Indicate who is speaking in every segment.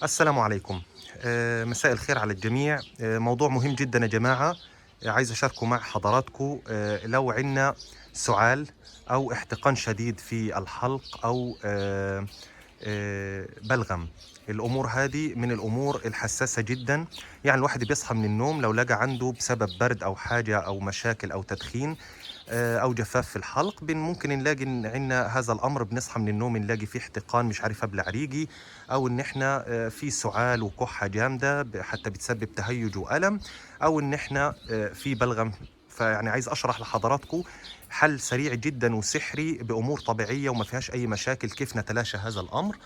Speaker 1: السلام عليكم. مساء الخير على الجميع. موضوع مهم جدا يا جماعة. عايز أشاركه مع حضراتكم. لو عنا سعال أو احتقان شديد في الحلق أو بلغم. الأمور هذه من الأمور الحساسة جدا. يعني الواحد بيصحى من النوم لو لقى عنده بسبب برد أو حاجة أو مشاكل أو تدخين أو جفاف في الحلق، ممكن نلاقي إن عندنا هذا الأمر. بنصحى من النوم نلاقي فيه احتقان، مش عارف أبلع ريقي، أو إن إحنا في سعال وكحة جامدة حتى بتسبب تهيج وألم، أو إن إحنا في بلغم. فيعني عايز أشرح لحضراتكم حل سريع جدا وسحري بأمور طبيعية وما فيهاش أي مشاكل كيف نتلاشى هذا الأمر.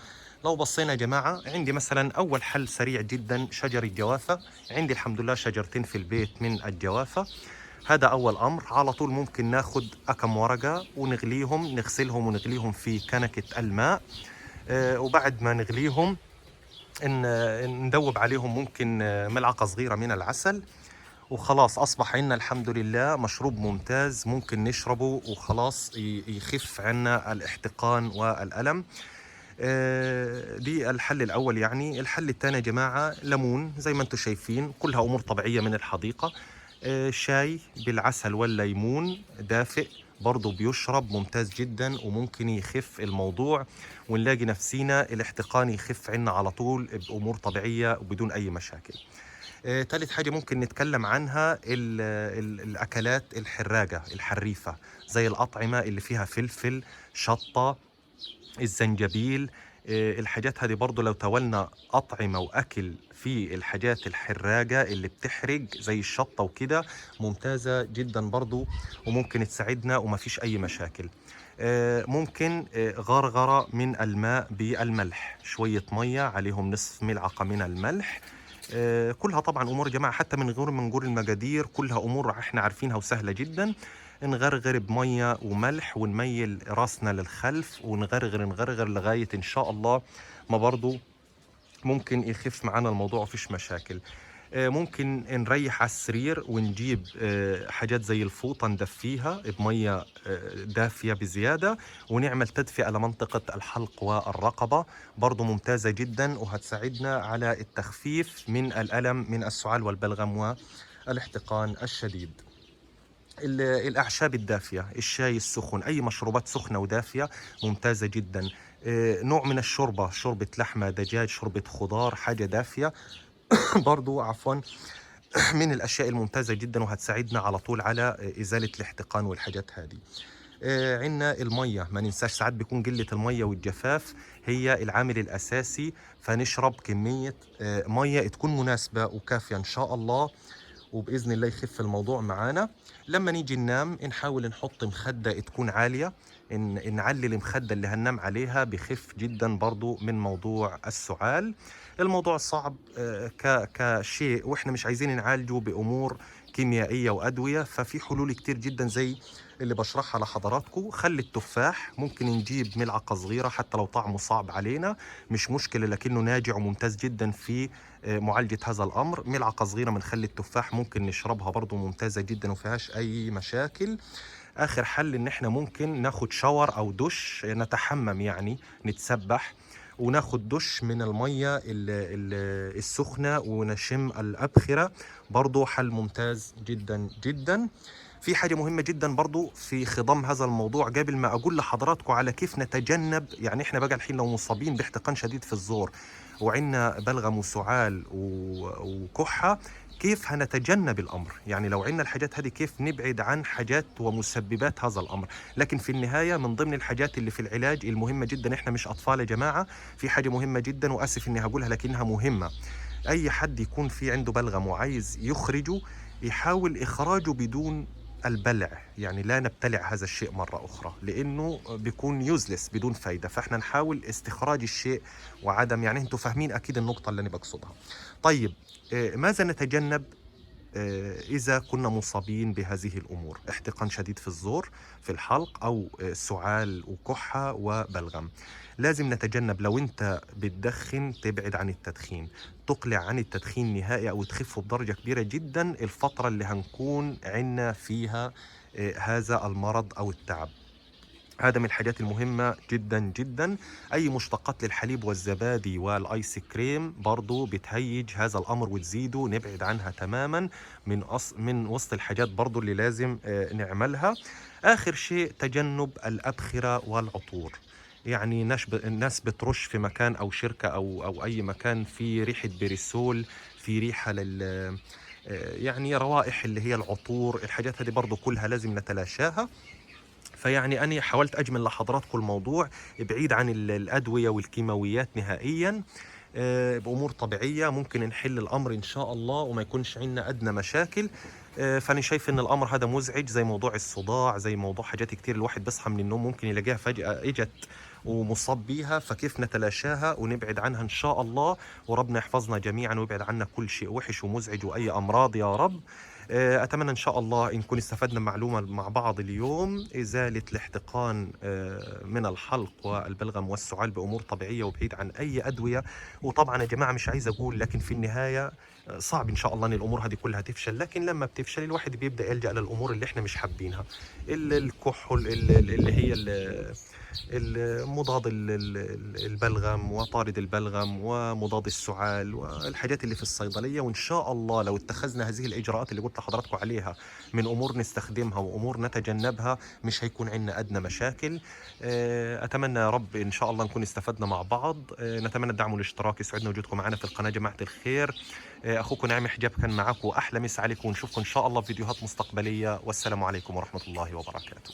Speaker 1: لو بصينا يا جماعة، عندي مثلا أول حل سريع جدا شجر الجوافة. عندي الحمد لله شجرتين في البيت من الجوافة. هذا أول أمر. على طول ممكن ناخد أكم ورقة ونغليهم، نغسلهم ونغليهم في كنكة الماء. وبعد ما نغليهم ندوب عليهم ممكن ملعقة صغيرة من العسل، وخلاص أصبح عنا الحمد لله مشروب ممتاز ممكن نشربه وخلاص يخف عنا الاحتقان والألم. دي الحل الأول. يعني الحل الثاني يا جماعة ليمون، زي ما انتم شايفين كلها أمور طبيعية من الحديقة. شاي بالعسل والليمون دافئ برضه بيشرب ممتاز جدا وممكن يخف الموضوع، ونلاقي نفسينا الاحتقان يخف عنا على طول بأمور طبيعية وبدون أي مشاكل. تالت حاجة ممكن نتكلم عنها ال الأكلات الحراجة الحريفة، زي الأطعمة اللي فيها فلفل، شطة، الزنجبيل. الحاجات هذه برضو لو تولنا أطعمة وأكل في الحاجات الحراجة اللي بتحرق زي الشطة وكده، ممتازة جدا برضو وممكن تساعدنا وما فيش أي مشاكل. ممكن غرغرة من الماء بالملح، شوية مية عليهم نصف ملعقة من الملح. كلها طبعا امور يا جماعه حتى من غير ما نقول المقادير، كلها امور احنا عارفينها وسهله جدا. نغرغر بميه وملح ونميل راسنا للخلف ونغرغر نغرغر لغايه ان شاء الله ما برضو ممكن يخف معانا الموضوع ومفيش مشاكل. ممكن نريح على السرير ونجيب حاجات زي الفوطة ندفيها بمية دافية بزيادة، ونعمل تدفئة لمنطقة الحلق والرقبة. برضو ممتازة جدا وهتساعدنا على التخفيف من الألم من السعال والبلغم والاحتقان الشديد. الأعشاب الدافية، الشاي السخن، أي مشروبات سخنة ودافية ممتازة جدا. نوع من الشوربة، شوربة لحمة، دجاج، شوربة خضار، حاجة دافية برضو عفوا، من الأشياء الممتازة جدا وهتساعدنا على طول على إزالة الاحتقان والحاجات هذه. عندنا المية، ما ننساش ساعات بيكون قلة المية والجفاف هي العامل الأساسي، فنشرب كمية مية تكون مناسبة وكافية إن شاء الله، وبإذن الله يخف الموضوع معانا. لما نيجي ننام نحاول نحط مخدة تكون عالية، نعلي المخدة اللي هننام عليها، بخف جدا برضو من موضوع السعال. الموضوع صعب كشيء واحنا مش عايزين نعالجه بأمور كيميائية وأدوية، ففي حلول كتير جدا زي اللي بشرحها لحضراتكم. خل التفاح ممكن نجيب ملعقة صغيرة حتى لو طعمه صعب علينا، مش مشكلة، لكنه ناجع وممتاز جدا في معالجة هذا الأمر. ملعقة صغيرة من خل التفاح ممكن نشربها برضو ممتازة جدا وفيهاش أي مشاكل. آخر حل إن إحنا ممكن ناخد شاور أو دش، نتحمم يعني، نتسبح وناخد دش من المية السخنة ونشم الأبخرة. برضو حل ممتاز جدا جدا. في حاجة مهمة جدا برضو في خضم هذا الموضوع قبل ما أقول لحضراتكم على كيف نتجنب. يعني إحنا بقى الحين لو مصابين باحتقان شديد في الزور وعندنا بلغم وسعال وكحة، كيف هنتجنب الأمر؟ يعني لو عندنا الحاجات هذه كيف نبعد عن حاجات ومسببات هذا الأمر؟ لكن في النهاية من ضمن الحاجات اللي في العلاج المهمة جدا، إحنا مش أطفال يا جماعة. في حاجة مهمة جدا وآسف إني هقولها لكنها مهمة. أي حد يكون في عنده بلغم وعايز يخرجه، يحاول إخراجه بدون البلع. يعني لا نبتلع هذا الشيء مرة أخرى لأنه بيكون يوزلس بدون فايدة، فإحنا نحاول استخراج الشيء وعدم، يعني أنتم فاهمين أكيد النقطة اللي أنا بقصدها. طيب، ماذا نتجنب إذا كنا مصابين بهذه الأمور؟ احتقان شديد في الزور، في الحلق، أو سعال وكحة وبلغم. لازم نتجنب، لو أنت بتدخن تبعد عن التدخين، تقلع عن التدخين نهائي أو تخفه بدرجة كبيرة جدا الفترة اللي هنكون عنا فيها هذا المرض أو التعب. هذا من الحاجات المهمة جدا جدا. أي مشتقات للحليب والزبادي والآيس كريم برضو بتهيج هذا الأمر وتزيده، نبعد عنها تماما. من وسط الحاجات برضو اللي لازم نعملها. آخر شيء تجنب الأبخرة والعطور. يعني الناس بترش في مكان أو شركة أو أي مكان في ريحة بريسول، في ريحة يعني روائح اللي هي العطور. الحاجات هذه برضو كلها لازم نتلاشاها. فيعني أنا حاولت أجمل لحضراتكم الموضوع بعيد عن الأدوية والكيماويات نهائيا. بأمور طبيعية ممكن نحل الأمر إن شاء الله وما يكونش عندنا أدنى مشاكل. فأنا شايف إن الأمر هذا مزعج، زي موضوع الصداع، زي موضوع حاجات كتير الواحد بيصحى من النوم ممكن يلاقيها فجأة إجت ومصاب بيها. فكيف نتلاشاها ونبعد عنها إن شاء الله، وربنا يحفظنا جميعا ويبعد عنا كل شيء وحش ومزعج وأي أمراض يا رب. أتمنى إن شاء الله إن نكون استفدنا معلومة مع بعض اليوم. إزالة الاحتقان من الحلق والبلغم والسعال بأمور طبيعية وبعيد عن أي أدوية. وطبعا يا جماعة مش عايز أقول، لكن في النهاية صعب إن شاء الله إن الأمور هذه كلها تفشل، لكن لما بتفشل الواحد بيبدأ يلجأ للأمور اللي إحنا مش حابينها. الكحول اللي هي مضاد البلغم وطارد البلغم ومضاد السعال والحاجات اللي في الصيدلية. وإن شاء الله لو اتخذنا هذه الإجراءات اللي قلت لحضراتكم عليها من أمور نستخدمها وأمور نتجنبها، مش هيكون عندنا أدنى مشاكل. أتمنى يا رب إن شاء الله نكون استفدنا مع بعض. نتمنى الدعم والاشتراك. يسعدنا وجودكم معنا في القناة جماعة الخير. أخوكم نعيم حجاب كان معكم، أحلى مسا عليكم، ونشوفكم إن شاء الله في فيديوهات مستقبلية. والسلام عليكم ورحمة الله وبركاته.